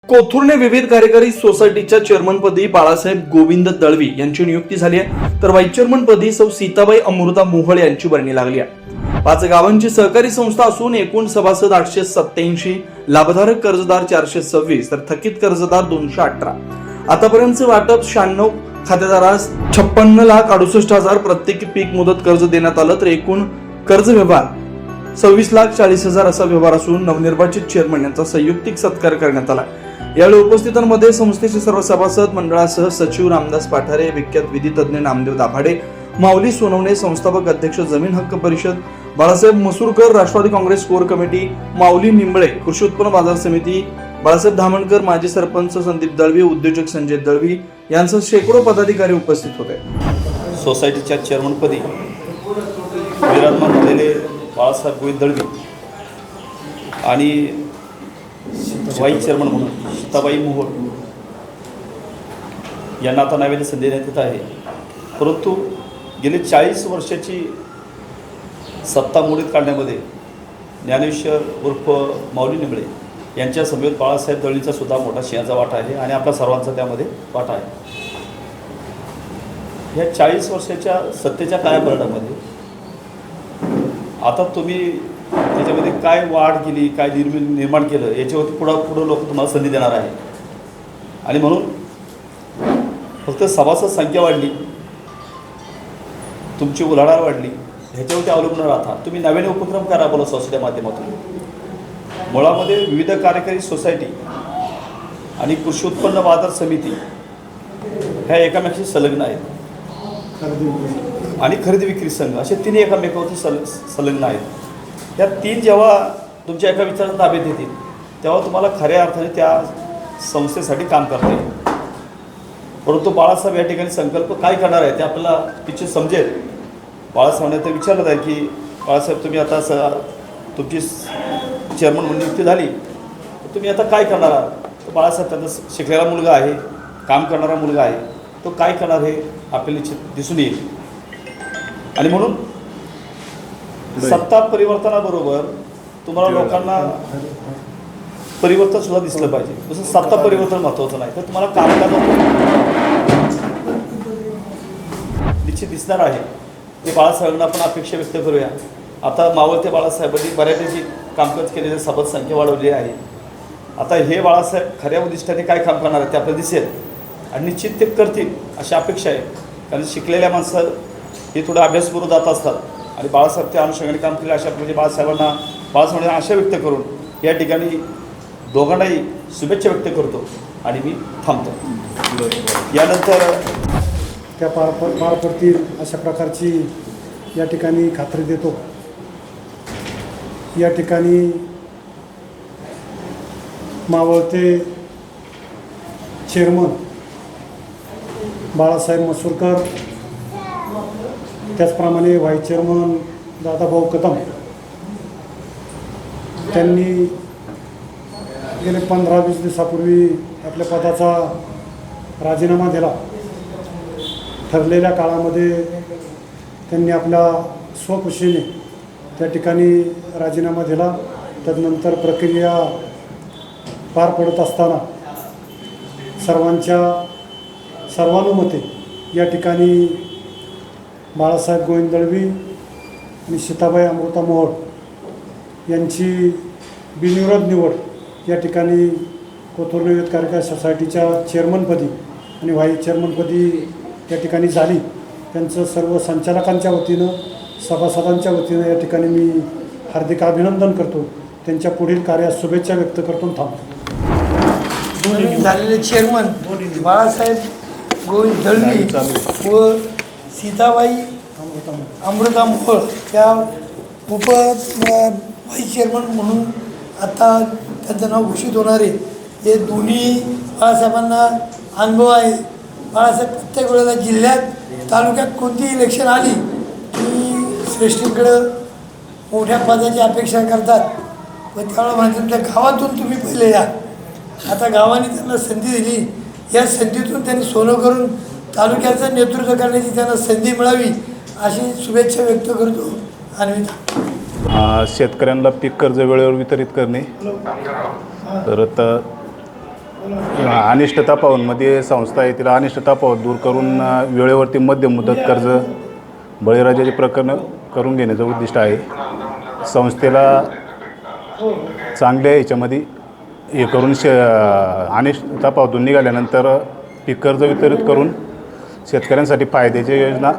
कोथरूडने विविध कार्यकारी सोसायटीच्या चेअरमनपदी बाळासाहेब गोविंद दळवी यांची नियुक्ती झाली आहे, तर व्हाईस चेअरमनपदी सौ सीताबाई अमृता मोहोळ यांची वर्णी लागली आहे। 5 गावांची सहकारी संस्था असून एकूण सभासद 887, लाभधारक कर्जदार 426, तर थकीत कर्जदार 218। आतापर्यंतचे वाटप 96 खातेदारास 56,68,000 प्रत्येकी पीक मुदत कर्ज देण्यात आलं, तर एकूण कर्ज व्यवहार 26,40,000 असा व्यवहार असून नवनिर्वाचित चेअरमन यांचा संयुक्तिक सत्कार करण्यात आला। यावेळी उपस्थितांमध्ये संस्थेचे सर्व सभासद मंडळासह सचिव रामदास पाठारे, विख्यात विधी तज्ञ नामदेव दाभाडे, माऊली सोनवणे, संस्थापक अध्यक्ष जमीन हक्क परिषद बाळासाहेब मसूरकर, राष्ट्रवादी काँग्रेस कोर कमिटी माऊली निंबळे, कृषी उत्पन्न बाजार समिती बाळासाहेब धामणकर, माजी सरपंच संदीप दळवी, उद्योजक संजय दळवी यांसह शेकडो पदाधिकारी उपस्थित होते। सोसायटीच्या चेअरमनपदी विराजमान झालेले बाळासाहेब गोविंद दळवी आणि व्हाईस चेअरमन म्हणून सीताबाई मोहोळ यांना आता नव्याने संधी देण्यात येत आहे। परंतु गेली 40 वर्षाची सत्ता मोडीत काढण्यामध्ये ज्ञानेश्वर उर्फ माऊली निंबळे यांच्या समेत बाळासाहेब दळवींचा सुद्धा मोठा सिंहाचा वाटा आहे आणि आपला सर्वांचा त्यामध्ये वाटा आहे। या 40 वर्षाच्या सत्तेच्या काळापलटामध्ये आता तुम्ही त्याच्यामध्ये काय वाढ केली, काय निर्माण केलं याच्यावरती पुढं लोक तुम्हाला संधी देणार आहे। आणि म्हणून फक्त सभासद संख्या वाढली, तुमची उलाढाल वाढली ह्याच्यावरती अवलंबून राहता तुम्ही नव्याने उपक्रम करा राबवला संस्थेच्या माध्यमातून। मुळामध्ये विविध कार्यकारी सोसायटी आणि कृषी उत्पन्न बाजार समिती ह्या एकामेकाशी संलग्न आहेत आणि खरेदी विक्री संघ असे तिन्ही एकामेकावरती संलग्न आहेत। या 3 जेव्हा तुमच्या एका विचारात ताब्यात येतील तेव्हा तुम्हाला खऱ्या अर्थाने त्या संस्थेसाठी काम करता येईल। परंतु बाळासाहेब या ठिकाणी संकल्प काय करणार आहे ते आपल्याला निश्चित समजेल। बाळासाहेबांनी तर विचारलं आहे की बाळासाहेब तुम्ही आता तुमची चेअरमन म्हणून नियुक्ती झाली तर तुम्ही आता काय करणार आहात? तर बाळासाहेब त्यांचा शिकलेला मुलगा आहे, काम करणारा मुलगा आहे, तो काय करणार हे आपल्याला निश्चित दिसून येईल। आणि म्हणून सत्ता परिवर्तनाबरोबर तुम्हाला लोकांना परिवर्तन सुद्धा दिसलं पाहिजे। जसं सत्ता परिवर्तन महत्त्वाचं नाही तर तुम्हाला कामकाजात निश्चित दिसणार आहे ते बाळासाहेबांना आपण अपेक्षा व्यक्त करूया। आता मावळते बाळासाहेबांनी बऱ्यापैकी कामकाज केलेले सभासद संख्या वाढवली आहे। आता हे बाळासाहेब खऱ्या उद्दिष्टाने काय काम करणार आहे ते आपल्याला दिसेल आणि निश्चित ते करतील अशी अपेक्षा आहे। कारण शिकलेल्या माणसं हे थोडं अभ्यासपूर्व जात असतात आणि बाळासाहेब त्या अनुषंगाने काम केले अशा म्हणजे बाळासाहेबांना आशा व्यक्त करून या ठिकाणी दोघांनाही शुभेच्छा व्यक्त करतो आणि मी थांबतो। यानंतर त्या पार पडतील अशा प्रकारची या ठिकाणी खात्री देतो। या ठिकाणी मावळते चेअरमन बाळासाहेब मसूरकर, त्याचप्रमाणे व्हाईस चेअरमन दादाभाऊ कदम त्यांनी गेले 15-20 दिवसापूर्वी आपल्या पदाचा राजीनामा दिला। ठरलेल्या काळामध्ये त्यांनी आपल्या स्वखुशीने त्या ठिकाणी राजीनामा दिला। तदनंतर प्रक्रिया पार पडत असताना सर्वानुमते या ठिकाणी बाळासाहेब गोविंद दळवी आणि सीताबाई अमृता मोहोळ यांची बिनविरोध निवड या ठिकाणी कोथरूड विविध कार्यकारी सोसायटीच्या चेअरमनपदी आणि व्हाईस चेअरमनपदी या ठिकाणी झाली। त्यांचं सर्व संचालकांच्या वतीनं, सभासदांच्या वतीनं या ठिकाणी मी हार्दिक अभिनंदन करतो। त्यांच्या पुढील कार्यास शुभेच्छा व्यक्त करतो। थांबतो। झालेले चेअरमन बाळासाहेब गोविंद दळवी व सीताबाई अमृता मोहोळ त्या व्हाईस चेअरमन म्हणून आता त्यांचं नाव घोषित होणार आहे। हे दोन्ही बाळासाहेबांना अनुभव आहे। बाळासाहेब प्रत्येक वेळेला जिल्ह्यात तालुक्यात कोणतीही इलेक्शन आली की श्रेष्ठींकडं मोठ्या पदाची अपेक्षा करतात व त्यावेळेला म्हणजे तुमच्या गावातून तुम्ही पहिले या। आता गावाने त्यांना संधी दिली, या संधीतून त्यांनी सोनं करून तालुक्याचं नेतृत्व करण्याची त्यांना संधी मिळावी अशी शुभेच्छा व्यक्त करतो। आणि शेतकऱ्यांना पीक कर्ज वेळेवर वितरित करणे, तर अनिष्टता पाहूनमध्ये संस्था आहे, तिला अनिष्टता पाहून दूर करून वेळेवरती मध्यम मुदत कर्ज बळीराजाचे प्रकरण करून घेण्याचं उद्दिष्ट आहे. संस्थेला चांगल्या याच्यामध्ये हे करून अनिष्टता पावतून निघाल्यानंतर पीक कर्ज वितरित करून शेतकऱ्यांसाठी फायद्याची योजना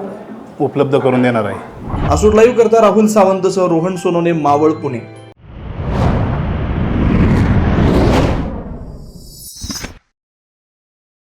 उपलब्ध करून देणार आहे. आसूड लाईव्ह करता राहुल सावंतसह रोहन सोनोने, मावळ, पुणे.